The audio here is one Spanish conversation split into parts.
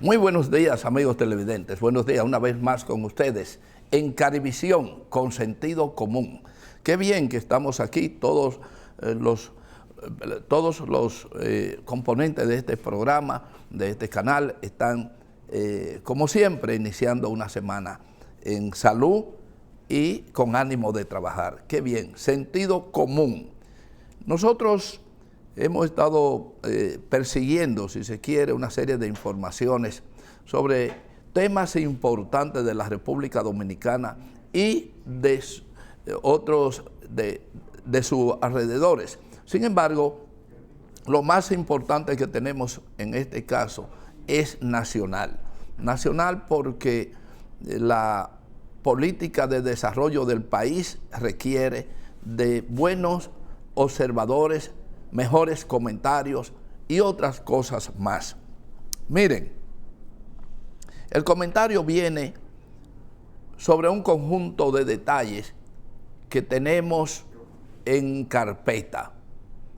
Muy buenos días, amigos televidentes. Buenos días una vez más con ustedes en Carivisión con sentido común. Qué bien que estamos aquí, todos los componentes de este programa, de este canal, están, como siempre, iniciando una semana en salud y con ánimo de trabajar. Qué bien, sentido común. Nosotros hemos estado persiguiendo, si se quiere, una serie de informaciones sobre temas importantes de la República Dominicana y de otros de sus alrededores. Sin embargo, lo más importante que tenemos en este caso es nacional. Nacional porque la política de desarrollo del país requiere de buenos observadores, mejores comentarios y otras cosas más. Miren, el comentario viene sobre un conjunto de detalles que tenemos en carpeta.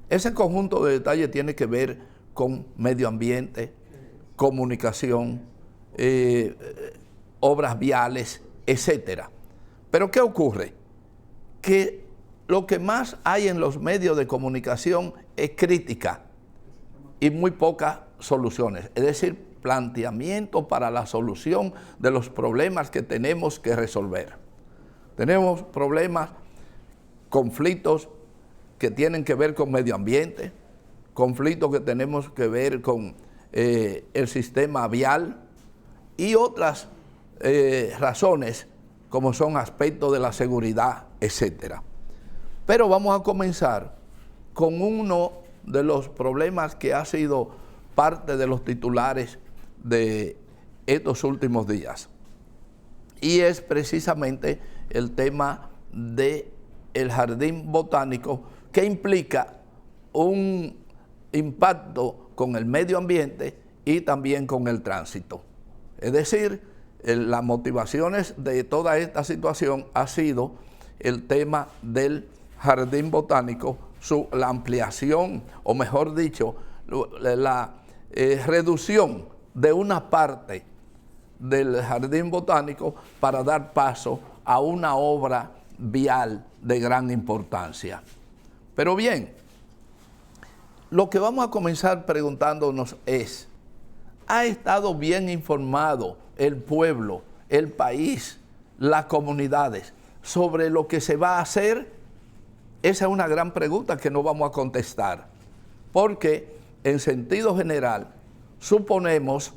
Ese conjunto de detalles tiene que ver con medio ambiente, comunicación, obras viales, etc. Pero ¿qué ocurre? Que lo que más hay en los medios de comunicación es crítica y muy pocas soluciones, es decir, planteamiento para la solución de los problemas que tenemos que resolver. Tenemos problemas, conflictos que tienen que ver con medio ambiente, conflictos que tenemos que ver con el sistema vial y otras razones como son aspectos de la seguridad, etcétera. Pero vamos a comenzar con uno de los problemas que ha sido parte de los titulares de estos últimos días. Y es precisamente el tema del jardín botánico, que implica un impacto con el medio ambiente y también con el tránsito. Es decir, las motivaciones de toda esta situación ha sido el tema del jardín botánico, la ampliación, o mejor dicho, la reducción de una parte del jardín botánico para dar paso a una obra vial de gran importancia. Pero bien, lo que vamos a comenzar preguntándonos es, ¿ha estado bien informado el pueblo, el país, las comunidades sobre lo que se va a hacer? Esa es una gran pregunta que no vamos a contestar, porque en sentido general suponemos,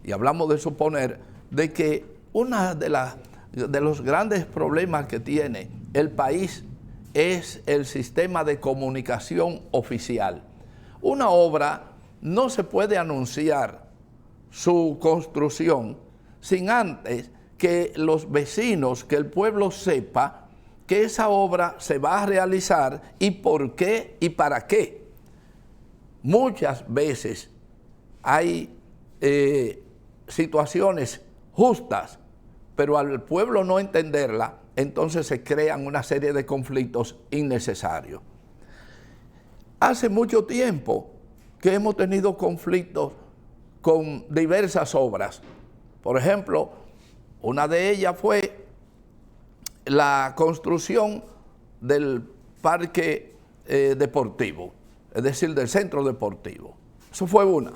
y hablamos de suponer, de que uno de los grandes problemas que tiene el país es el sistema de comunicación oficial. Una obra no se puede anunciar su construcción sin antes que los vecinos, que el pueblo sepa que esa obra se va a realizar y por qué y para qué. Muchas veces hay situaciones justas, pero al pueblo no entenderla, entonces se crean una serie de conflictos innecesarios. Hace mucho tiempo que hemos tenido conflictos con diversas obras. Por ejemplo, una de ellas fue la construcción del parque deportivo, es decir, del centro deportivo. Eso fue una.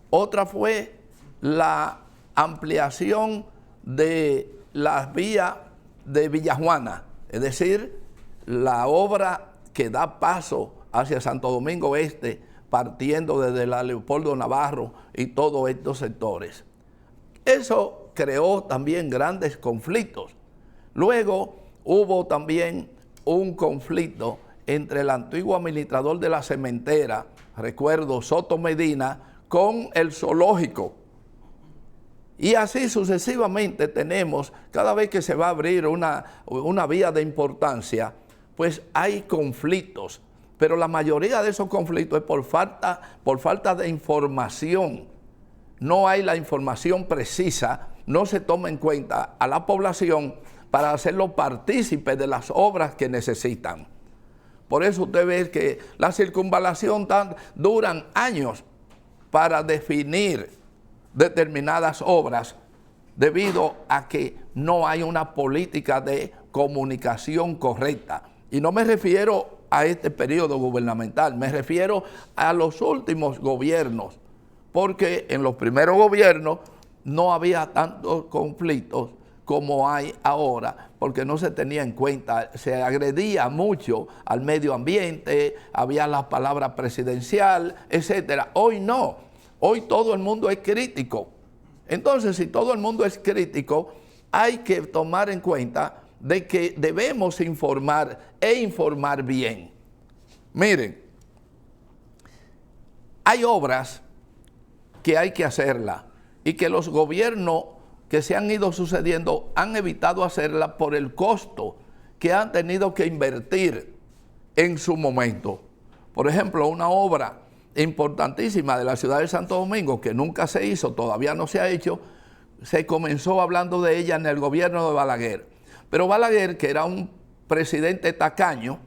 Otra fue la ampliación de las vías de Villajuana, es decir, la obra que da paso hacia Santo Domingo Este, partiendo desde la Leopoldo Navarro y todos estos sectores. Eso creó también grandes conflictos. Luego hubo también un conflicto entre el antiguo administrador de la cementera, recuerdo Soto Medina, con el zoológico. Y así sucesivamente tenemos, cada vez que se va a abrir una vía de importancia, pues hay conflictos. Pero la mayoría de esos conflictos es por falta de información. No hay la información precisa, no se toma en cuenta a la población para hacerlo partícipe de las obras que necesitan. Por eso usted ve que la circunvalación duran años para definir determinadas obras debido a que no hay una política de comunicación correcta. Y no me refiero a este periodo gubernamental, me refiero a los últimos gobiernos, porque en los primeros gobiernos no había tantos conflictos como hay ahora, porque no se tenía en cuenta, se agredía mucho al medio ambiente, había la palabra presidencial, etcétera. Hoy no, hoy todo el mundo es crítico. Entonces, si todo el mundo es crítico, hay que tomar en cuenta de que debemos informar e informar bien. Miren, hay obras que hay que hacerlas y que los gobiernos que se han ido sucediendo han evitado hacerla por el costo que han tenido que invertir en su momento. Por ejemplo, una obra importantísima de la ciudad de Santo Domingo que nunca se hizo, todavía no se ha hecho, se comenzó hablando de ella en el gobierno de Balaguer. Pero Balaguer, que era un presidente tacaño,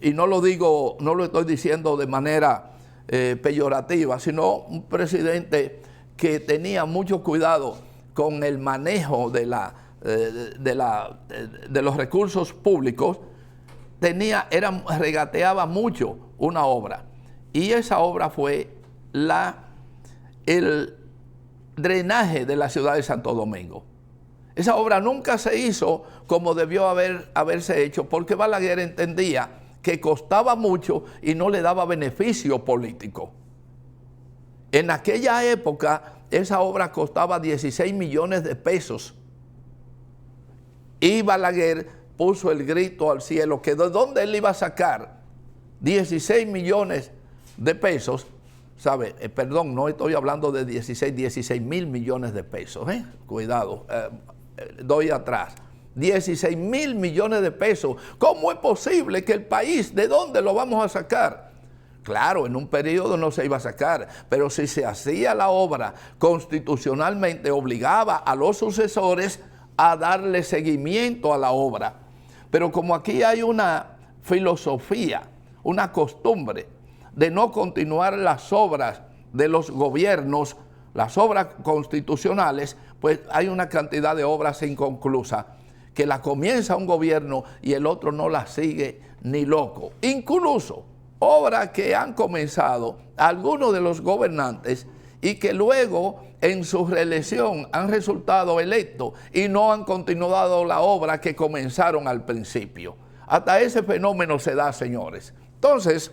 y no lo digo, no lo estoy diciendo de manera peyorativa, sino un presidente que tenía mucho cuidado con el manejo de los recursos públicos, regateaba mucho una obra. Y esa obra fue el drenaje de la ciudad de Santo Domingo. Esa obra nunca se hizo como debió haberse hecho, porque Balaguer entendía que costaba mucho y no le daba beneficio político. En aquella época, esa obra costaba 16 millones de pesos. Y Balaguer puso el grito al cielo que de dónde él iba a sacar 16 millones de pesos. ¿Sabe? Perdón, no estoy hablando de 16 mil millones de pesos. Cuidado, doy atrás. 16 mil millones de pesos. ¿Cómo es posible que el país, de dónde lo vamos a sacar? Claro, en un periodo no se iba a sacar, pero si se hacía la obra constitucionalmente, obligaba a los sucesores a darle seguimiento a la obra. Pero como aquí hay una filosofía, una costumbre de no continuar las obras de los gobiernos, las obras constitucionales, pues hay una cantidad de obras inconclusas que la comienza un gobierno y el otro no la sigue ni loco. Incluso obras que han comenzado algunos de los gobernantes y que luego en su reelección han resultado electos y no han continuado la obra que comenzaron al principio. Hasta ese fenómeno se da, señores. Entonces,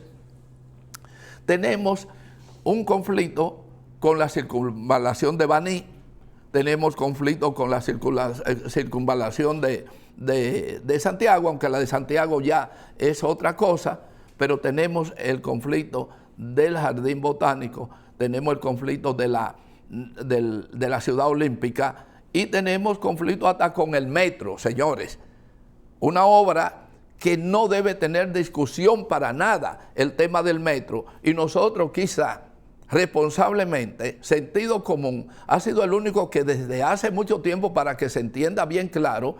tenemos un conflicto con la circunvalación de Baní, tenemos conflicto con la circunvalación de Santiago, aunque la de Santiago ya es otra cosa, pero tenemos el conflicto del Jardín Botánico, tenemos el conflicto de la Ciudad Olímpica y tenemos conflicto hasta con el metro, señores. Una obra que no debe tener discusión para nada, el tema del metro, y nosotros quizá responsablemente, sentido común, ha sido el único que desde hace mucho tiempo, para que se entienda bien claro,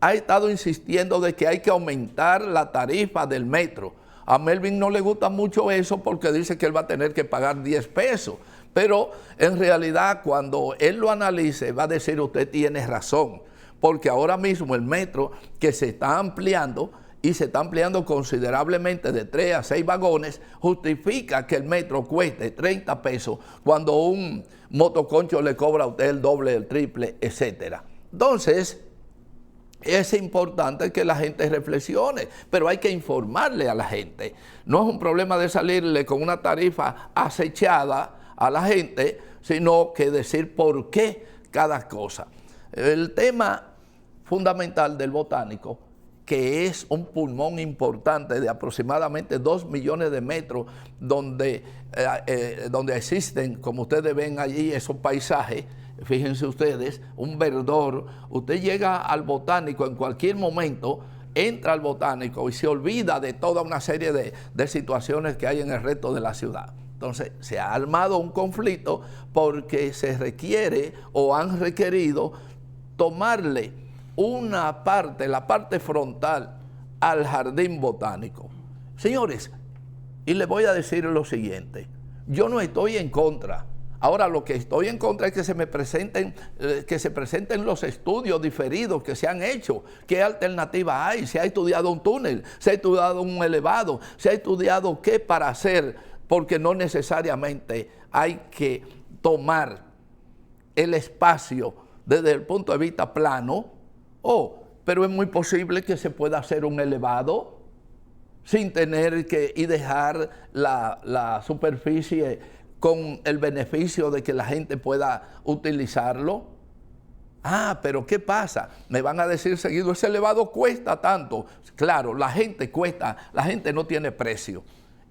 ha estado insistiendo de que hay que aumentar la tarifa del metro. A Melvin no le gusta mucho eso porque dice que él va a tener que pagar 10 pesos, pero en realidad cuando él lo analice va a decir usted tiene razón, porque ahora mismo el metro que se está ampliando, y se está ampliando considerablemente de 3 a 6 vagones, justifica que el metro cueste 30 pesos cuando un motoconcho le cobra a usted el doble, el triple, etc. Entonces, es importante que la gente reflexione, pero hay que informarle a la gente. No es un problema de salirle con una tarifa acechada a la gente, sino que decir por qué cada cosa. El tema fundamental del botánico, que es un pulmón importante de aproximadamente 2 millones de metros, donde existen, como ustedes ven allí, esos paisajes, fíjense ustedes, un verdor. Usted llega al botánico en cualquier momento, entra al botánico y se olvida de toda una serie de situaciones que hay en el resto de la ciudad. Entonces, se ha armado un conflicto porque se requiere o han requerido tomarle una parte, la parte frontal, al jardín botánico. Señores, y les voy a decir lo siguiente, yo no estoy en contra. Ahora, lo que estoy en contra es que se presenten los estudios diferidos que se han hecho. ¿Qué alternativa hay? ¿Se ha estudiado un túnel? ¿Se ha estudiado un elevado? ¿Se ha estudiado qué para hacer? Porque no necesariamente hay que tomar el espacio desde el punto de vista plano. Pero es muy posible que se pueda hacer un elevado sin tener que dejar la superficie con el beneficio de que la gente pueda utilizarlo. Pero ¿qué pasa? Me van a decir seguido, ese elevado cuesta tanto. Claro, la gente no tiene precio.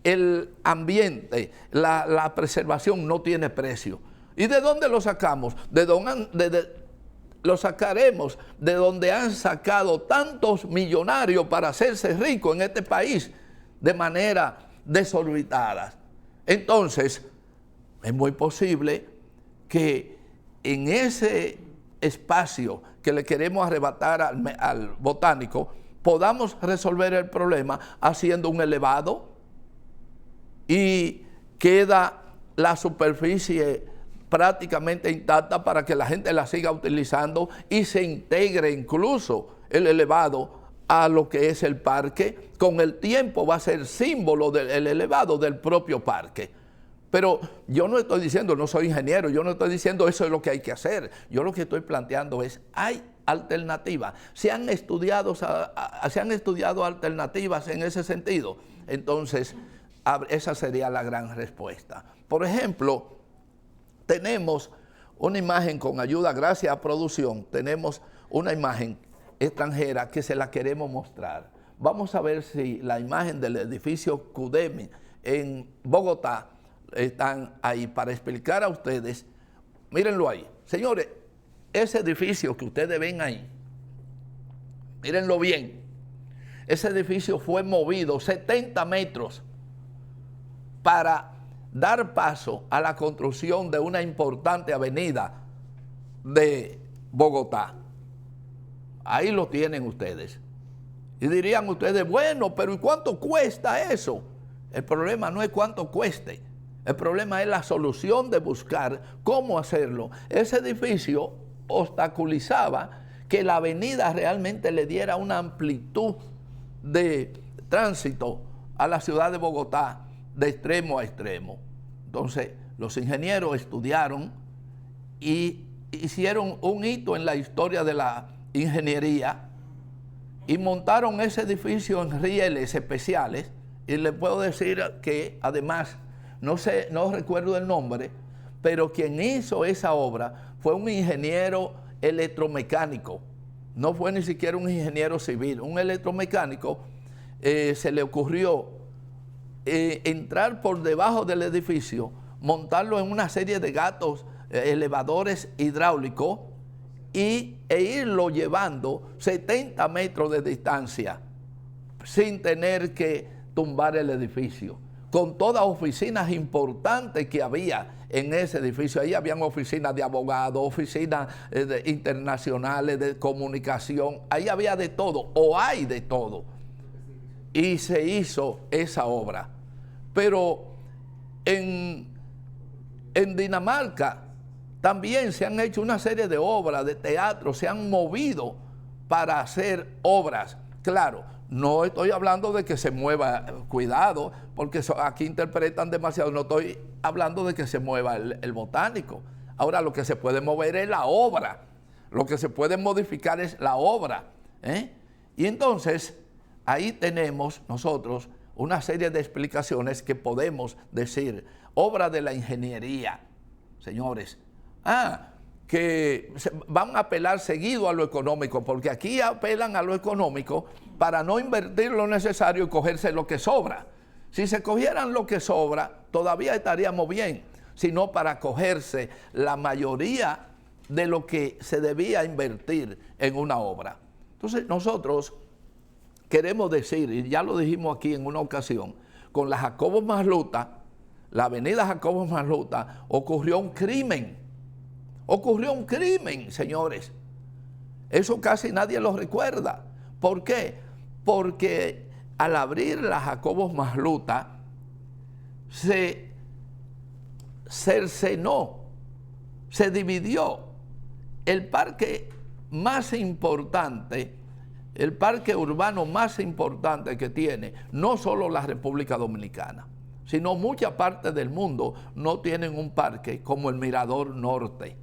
El ambiente, la preservación no tiene precio. ¿Y de dónde lo sacamos? Lo sacaremos de donde han sacado tantos millonarios para hacerse ricos en este país de manera desorbitada. Entonces, es muy posible que en ese espacio que le queremos arrebatar al botánico, podamos resolver el problema haciendo un elevado y queda la superficie prácticamente intacta para que la gente la siga utilizando y se integre incluso el elevado a lo que es el parque. Con el tiempo va a ser símbolo del elevado del propio parque. Pero yo no estoy diciendo, no soy ingeniero, yo no estoy diciendo eso es lo que hay que hacer. Yo lo que estoy planteando es, hay alternativas. Se han estudiado alternativas en ese sentido. Entonces, esa sería la gran respuesta. Por ejemplo, tenemos una imagen con ayuda, gracias a producción, tenemos una imagen extranjera que se la queremos mostrar. Vamos a ver si la imagen del edificio CUDEMI en Bogotá están ahí para explicar a ustedes. Mírenlo ahí. Señores, ese edificio que ustedes ven ahí, mírenlo bien. Ese edificio fue movido 70 metros para dar paso a la construcción de una importante avenida de Bogotá. Ahí lo tienen ustedes. Y dirían ustedes, bueno, pero ¿y cuánto cuesta eso? El problema no es cuánto cueste. El problema es la solución de buscar cómo hacerlo. Ese edificio obstaculizaba que la avenida realmente le diera una amplitud de tránsito a la ciudad de Bogotá de extremo a extremo. Entonces, los ingenieros estudiaron y hicieron un hito en la historia de la ingeniería y montaron ese edificio en rieles especiales. Y les puedo decir que además, no recuerdo el nombre, pero quien hizo esa obra fue un ingeniero electromecánico. No fue ni siquiera un ingeniero civil. Un electromecánico se le ocurrió entrar por debajo del edificio, montarlo en una serie de elevadores hidráulicos e irlo llevando 70 metros de distancia sin tener que tumbar el edificio, con todas oficinas importantes que había en ese edificio. Ahí habían oficinas de abogados, oficinas internacionales de comunicación, ahí había de todo, o hay de todo. Y se hizo esa obra. Pero en Dinamarca también se han hecho una serie de obras de teatro, se han movido para hacer obras. Claro, no estoy hablando de que se mueva, cuidado, porque aquí interpretan demasiado, no estoy hablando de que se mueva el botánico. Ahora lo que se puede mover es la obra, lo que se puede modificar es la obra. Y entonces, ahí tenemos nosotros una serie de explicaciones que podemos decir, obra de la ingeniería, señores. Que van a apelar seguido a lo económico, porque aquí apelan a lo económico para no invertir lo necesario y cogerse lo que sobra. Si se cogieran lo que sobra, todavía estaríamos bien, sino para cogerse la mayoría de lo que se debía invertir en una obra. Entonces nosotros queremos decir, y ya lo dijimos aquí en una ocasión, con la Jacobo Masluta, la avenida Jacobo Masluta, ocurrió un crimen. Ocurrió un crimen, señores. Eso casi nadie lo recuerda. ¿Por qué? Porque al abrir la Jacobo Masluta, se cercenó, se dividió. El parque más importante, el parque urbano más importante que tiene, no solo la República Dominicana, sino muchas partes del mundo no tienen un parque como el Mirador Norte.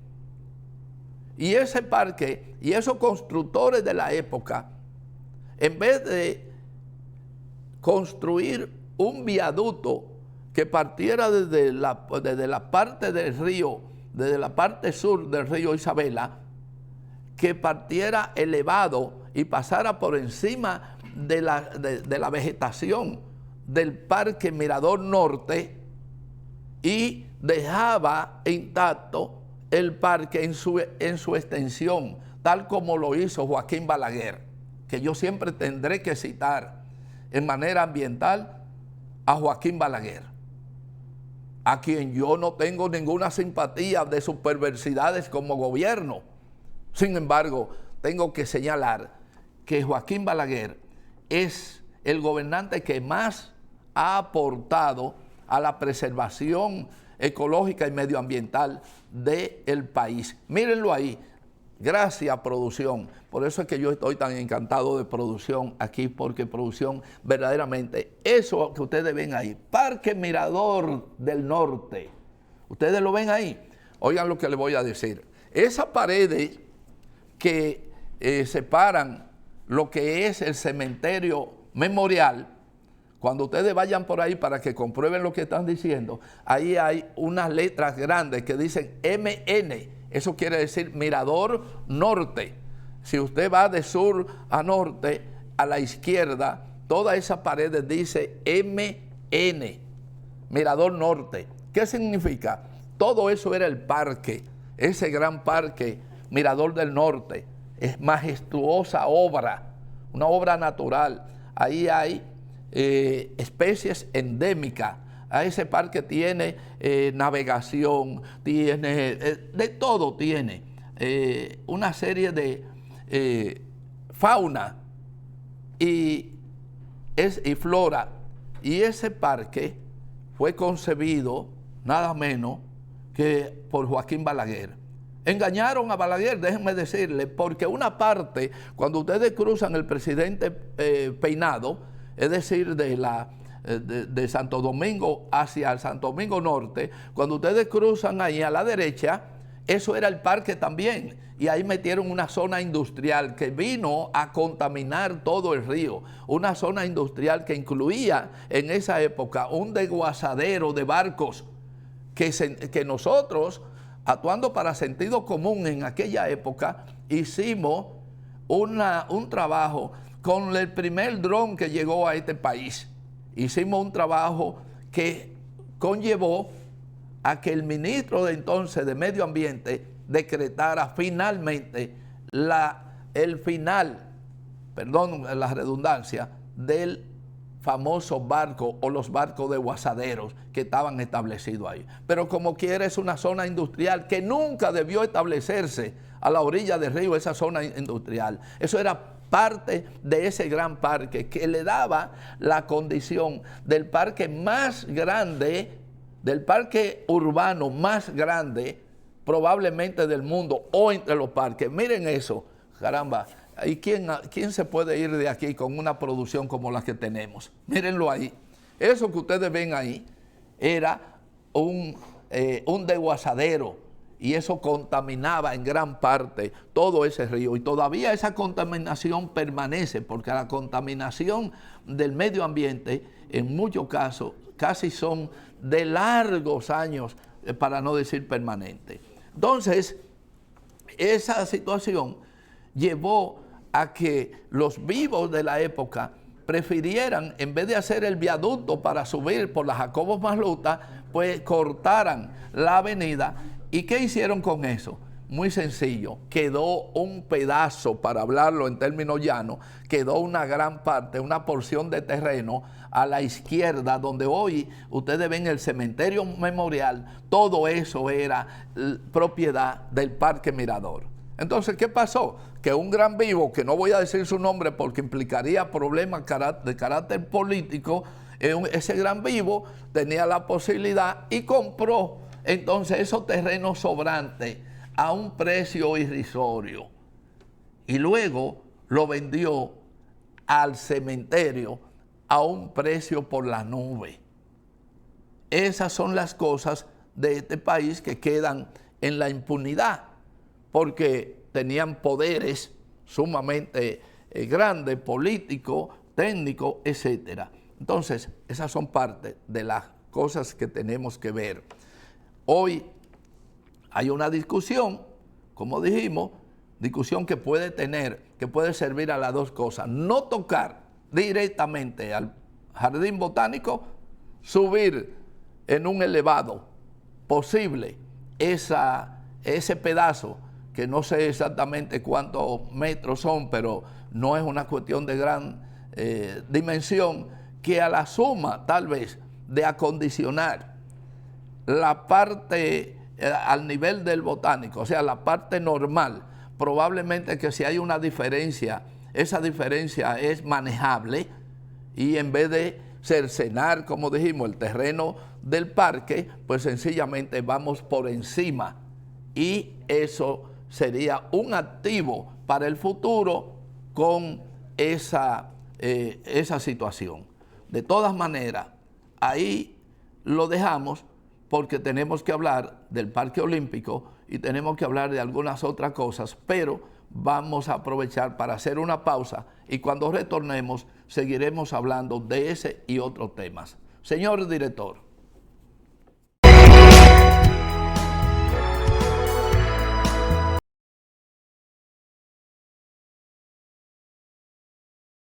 Y ese parque y esos constructores de la época, en vez de construir un viaducto que partiera desde la parte del río, desde la parte sur del río Isabela, que partiera elevado y pasara por encima de la vegetación del Parque Mirador Norte y dejaba intacto el parque en su extensión, tal como lo hizo Joaquín Balaguer, que yo siempre tendré que citar en manera ambiental a Joaquín Balaguer, a quien yo no tengo ninguna simpatía de sus perversidades como gobierno. Sin embargo, tengo que señalar que Joaquín Balaguer es el gobernante que más ha aportado a la preservación ecológica y medioambiental del país. Mírenlo ahí. Gracias, producción. Por eso es que yo estoy tan encantado de producción aquí, porque producción verdaderamente, eso que ustedes ven ahí, Parque Mirador del Norte, ustedes lo ven ahí. Oigan lo que les voy a decir. Esas paredes que separan lo que es el cementerio memorial, cuando ustedes vayan por ahí para que comprueben lo que están diciendo, ahí hay unas letras grandes que dicen MN. Eso quiere decir Mirador Norte. Si usted va de sur a norte, a la izquierda, toda esa pared dice MN, Mirador Norte. ¿Qué significa? Todo eso era el parque, ese gran parque Mirador del Norte. Es majestuosa obra, una obra natural. Ahí hay especies endémicas. A ese parque tiene navegación, tiene de todo, tiene una serie de fauna y flora. Y ese parque fue concebido nada menos que por Joaquín Balaguer. Engañaron a Balaguer, déjenme decirle, porque una parte, cuando ustedes cruzan el Presidente Peinado, es decir, de Santo Domingo hacia el Santo Domingo Norte, cuando ustedes cruzan ahí a la derecha, eso era el parque también, y ahí metieron una zona industrial que vino a contaminar todo el río, una zona industrial que incluía en esa época un desguazadero de barcos que nosotros, actuando para sentido común en aquella época, hicimos un trabajo con el primer dron que llegó a este país. Hicimos un trabajo que conllevó a que el ministro de entonces de Medio Ambiente decretara finalmente el final, perdón la redundancia, del famoso barco o los barcos de guasaderos que estaban establecidos ahí. Pero como quiera, es una zona industrial que nunca debió establecerse a la orilla del río, esa zona industrial. Eso era parte de ese gran parque que le daba la condición del parque más grande, del parque urbano más grande probablemente del mundo o entre los parques. Miren eso, caramba. ¿Y quién se puede ir de aquí con una producción como la que tenemos? Mírenlo ahí. Eso que ustedes ven ahí era un desguazadero, y eso contaminaba en gran parte todo ese río. Y todavía esa contaminación permanece, porque la contaminación del medio ambiente en muchos casos casi son de largos años, para no decir permanente. Entonces, esa situación llevó a que los vivos de la época prefirieran, en vez de hacer el viaducto para subir por la Jacobo Masluta, pues cortaran la avenida. ¿Y qué hicieron con eso? Muy sencillo, quedó un pedazo, para hablarlo en términos llanos, quedó una gran parte, una porción de terreno a la izquierda, donde hoy ustedes ven el cementerio memorial. Todo eso era propiedad del Parque Mirador. Entonces, ¿qué pasó? Que un gran vivo, que no voy a decir su nombre porque implicaría problemas de carácter político, ese gran vivo tenía la posibilidad y compró entonces esos terrenos sobrantes a un precio irrisorio y luego lo vendió al cementerio a un precio por la nube. Esas son las cosas de este país que quedan en la impunidad, porque tenían poderes sumamente grandes, políticos, técnicos, etc. Entonces, esas son parte de las cosas que tenemos que ver. Hoy hay una discusión, como dijimos, discusión que puede servir a las dos cosas. No tocar directamente al jardín botánico, subir en un elevado posible ese pedazo, que no sé exactamente cuántos metros son, pero no es una cuestión de gran dimensión, que a la suma tal vez de acondicionar la parte al nivel del botánico, o sea, la parte normal, probablemente que si hay una diferencia, esa diferencia es manejable, y en vez de cercenar, como dijimos, el terreno del parque, pues sencillamente vamos por encima, y eso sería un activo para el futuro con esa situación. De todas maneras, ahí lo dejamos, porque tenemos que hablar del Parque Olímpico y tenemos que hablar de algunas otras cosas, pero vamos a aprovechar para hacer una pausa y cuando retornemos seguiremos hablando de ese y otros temas. Señor director.